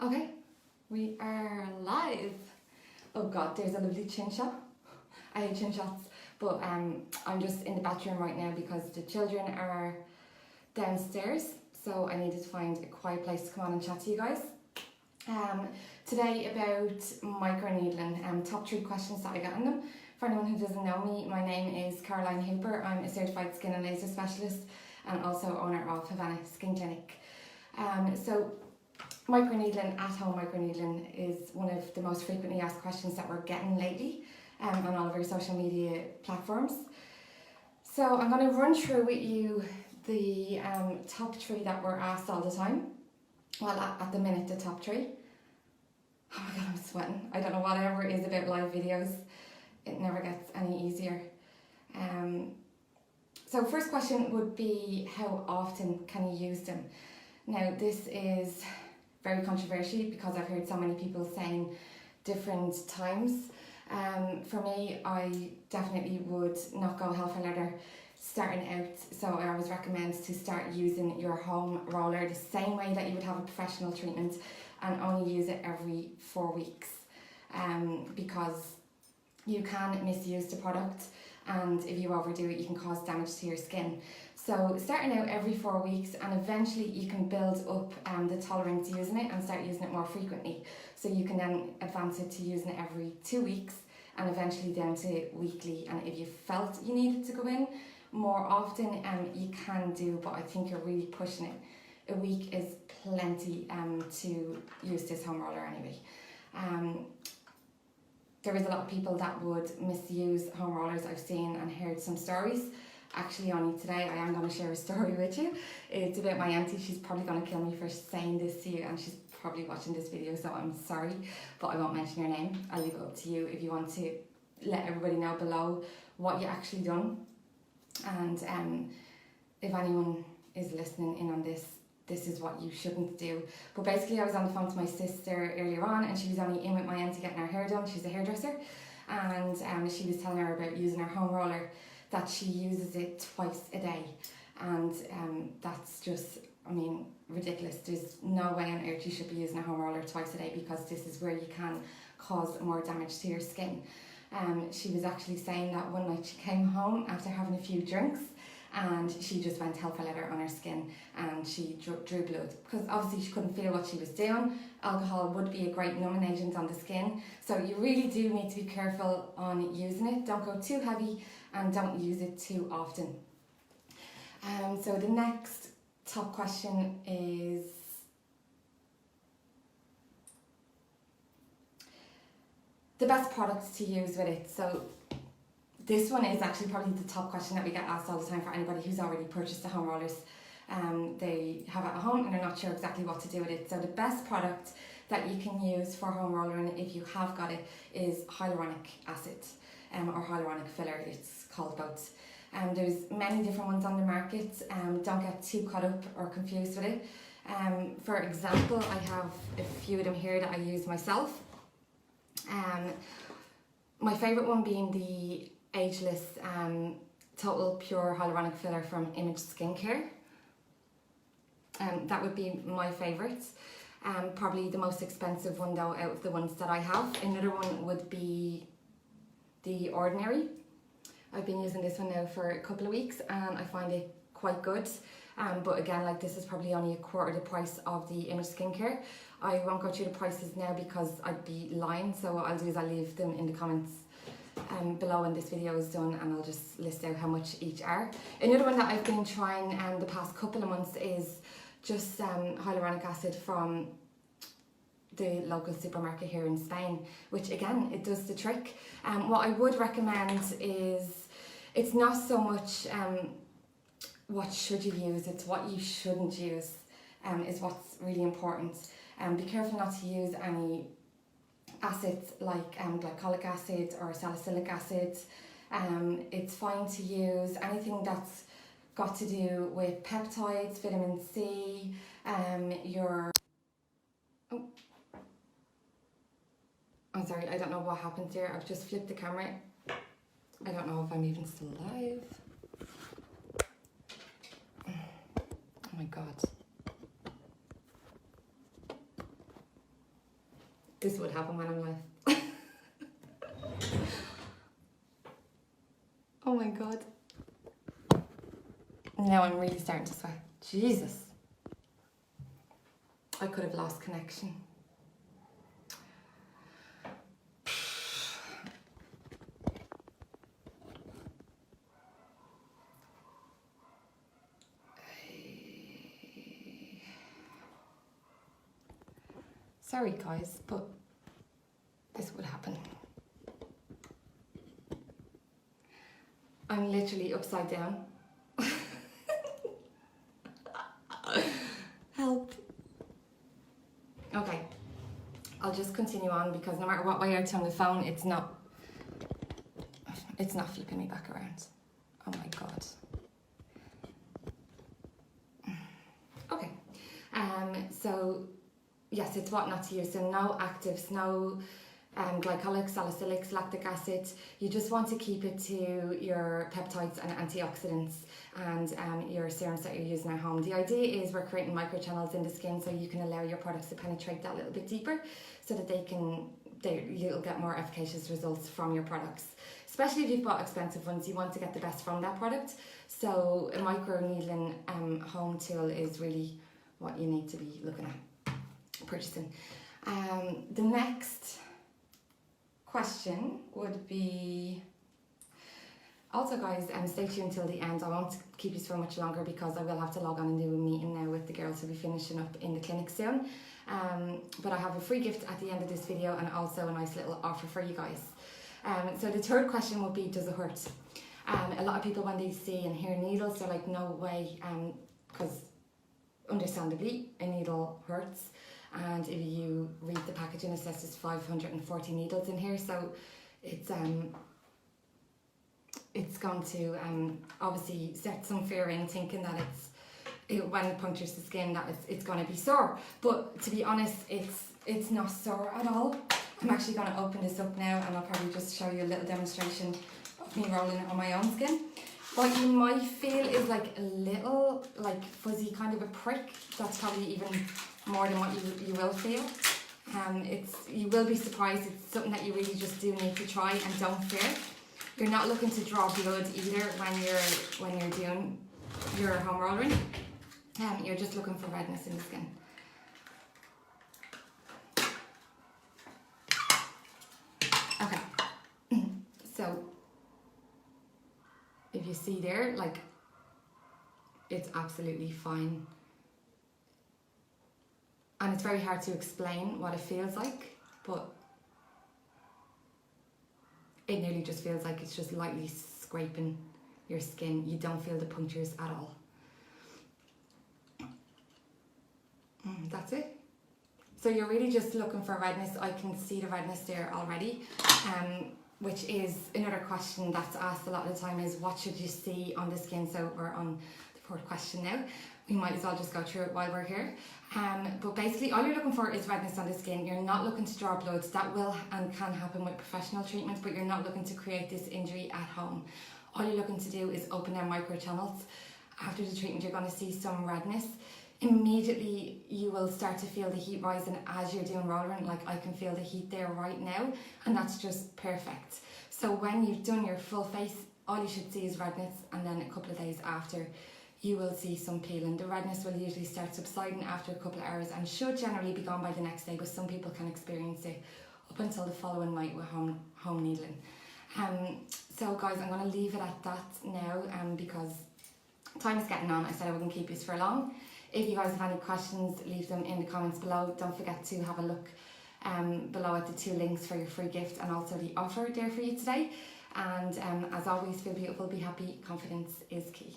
Okay, we are live. Oh god, there's a lovely chin shot. I hate chin shots, but I'm just in the bathroom right now because the children are downstairs, so I needed to find a quiet place to come on and chat to you guys. Today about microneedling, top 3 questions that I got on them. For anyone who doesn't know me, my name is Caroline Hooper. I'm a certified skin and laser specialist and also owner of Havana Skin Clinic. So microneedling, at-home microneedling, is one of the most frequently asked questions that we're getting lately on all of our social media platforms. So I'm going to run through with you the top 3 that we're asked all the time. Well, at the minute, the top 3. Oh my god, I'm sweating. I don't know whatever it is about live videos. It never gets any easier. So first question would be, how often can you use them? Now, this is very controversial because I've heard so many people saying different times. For me, I definitely would not go hell for leather starting out, so I always recommend to start using your home roller the same way that you would have a professional treatment, and only use it every 4 weeks, because you can misuse the product, and if you overdo it you can cause damage to your skin. So starting out every 4 weeks, and eventually you can build up the tolerance using it and start using it more frequently. So you can then advance it to using it every 2 weeks and eventually down to weekly. And if you felt you needed to go in more often, you can do, but I think you're really pushing it. A week is plenty to use this home roller anyway. There is a lot of people that would misuse home rollers. I've seen and heard some stories. Actually, only today I am going to share a story with you. It's about my auntie. She's probably going to kill me for saying this to you, and she's probably watching this video, so I'm sorry, but I won't mention your name. I'll leave it up to you if you want to let everybody know below what you actually done. And if anyone is listening in on this, this is what you shouldn't do. But basically, I was on the phone to my sister earlier on, and she was only in with my auntie getting her hair done. She's a hairdresser, and she was telling her about using her home roller, that she uses it twice a day, and that's just, I mean, ridiculous. There's no way on earth you should be using a home roller twice a day, because this is where you can cause more damage to your skin. She was actually saying that one night she came home after having a few drinks, and she just went hell for leather on her skin, and she drew blood, because obviously she couldn't feel what she was doing. Alcohol would be a great numbing agent on the skin, so you really do need to be careful on using it. Don't go too heavy and don't use it too often. So the next top question is, the best products to use with it. So this one is actually probably the top question that we get asked all the time for anybody who's already purchased the home rollers. They have it at home and they're not sure exactly what to do with it. So the best product that you can use for home rollering, if you have got it, is hyaluronic acid, or hyaluronic filler. It's called both. There's many different ones on the market. Don't get too caught up or confused with it. For example, I have a few of them here that I use myself. My favourite one being the Ageless Total Pure Hyaluronic Filler from IMAGE Skincare. That would be my favourite. Probably the most expensive one though out of the ones that I have. Another one would be the Ordinary. I've been using this one now for a couple of weeks and I find it quite good. But again, like, this is probably only a quarter the price of the IMAGE Skincare. I won't go through the prices now because I'd be lying, so what I'll do is I'll leave them in the comments below when this video is done, and I'll just list out how much each are. Another one that I've been trying the past couple of months is just hyaluronic acid from the local supermarket here in Spain, which again, it does the trick. What I would recommend is, it's not so much what should you use, it's what you shouldn't use is what's really important. Be careful not to use any acids like glycolic acid or salicylic acid. It's fine to use anything that's got to do with peptides, vitamin C, I'm sorry, I don't know what happened here. I've just flipped the camera. I don't know if I'm even still live. Oh my god. This would happen when I'm live. Oh my god. Now I'm really starting to sweat. Jesus. I could have lost connection. Sorry guys, but this would happen. I'm literally upside down. Help. Okay, I'll just continue on because no matter what way I turn the phone, it's not flipping me back around. Oh my god. Okay, so yes, it's what not to use. So no actives, no glycolic, salicylics, lactic acid. You just want to keep it to your peptides and antioxidants and your serums that you're using at home. The idea is we're creating microchannels in the skin so you can allow your products to penetrate that little bit deeper so that you'll get more efficacious results from your products. Especially if you've bought expensive ones, you want to get the best from that product. So a micro needling home tool is really what you need to be looking at purchasing. The next question would be, also guys, stay tuned till the end. I won't keep you for much longer because I will have to log on and do a meeting now with the girls who'll be finishing up in the clinic soon. But I have a free gift at the end of this video and also a nice little offer for you guys. So the third question would be, does it hurt? A lot of people when they see and hear needles, they're like, no way, because understandably a needle hurts. And if you read the packaging, it says there's 540 needles in here, so it's going to obviously set some fear in, thinking that when it punctures the skin that it's going to be sore. But to be honest, it's not sore at all. I'm actually going to open this up now, and I'll probably just show you a little demonstration of me rolling it on my own skin. What you might feel is like a little fuzzy kind of a prick. That's probably even more than what you will feel. You will be surprised. It's something that you really just do need to try, and don't fear. You're not looking to draw blood either when you're doing your home rollering. You're just looking for redness in the skin. Okay. So if you see there, like, it's absolutely fine. And it's very hard to explain what it feels like, but it nearly just feels like it's just lightly scraping your skin. You don't feel the punctures at all. That's it. So you're really just looking for redness. I can see the redness there already, which is another question that's asked a lot of the time is, what should you see on the skin? So we're on the fourth question now. We might as well just go through it while we're here. But basically all you're looking for is redness on the skin. You're not looking to draw blood. That will and can happen with professional treatment, but you're not looking to create this injury at home. All you're looking to do is open their microchannels. After the treatment, you're going to see some redness. Immediately you will start to feel the heat rising as you're doing rollering. Like, I can feel the heat there right now, and that's just perfect. So when you've done your full face, all you should see is redness, and then a couple of days after you will see some peeling. The redness will usually start subsiding after a couple of hours and should generally be gone by the next day, but some people can experience it up until the following night with home needling. So guys, I'm going to leave it at that now because time is getting on. I said I wouldn't keep you for long. If you guys have any questions, leave them in the comments below. Don't forget to have a look below at the 2 links for your free gift and also the offer there for you today. And as always, feel beautiful, be happy, confidence is key.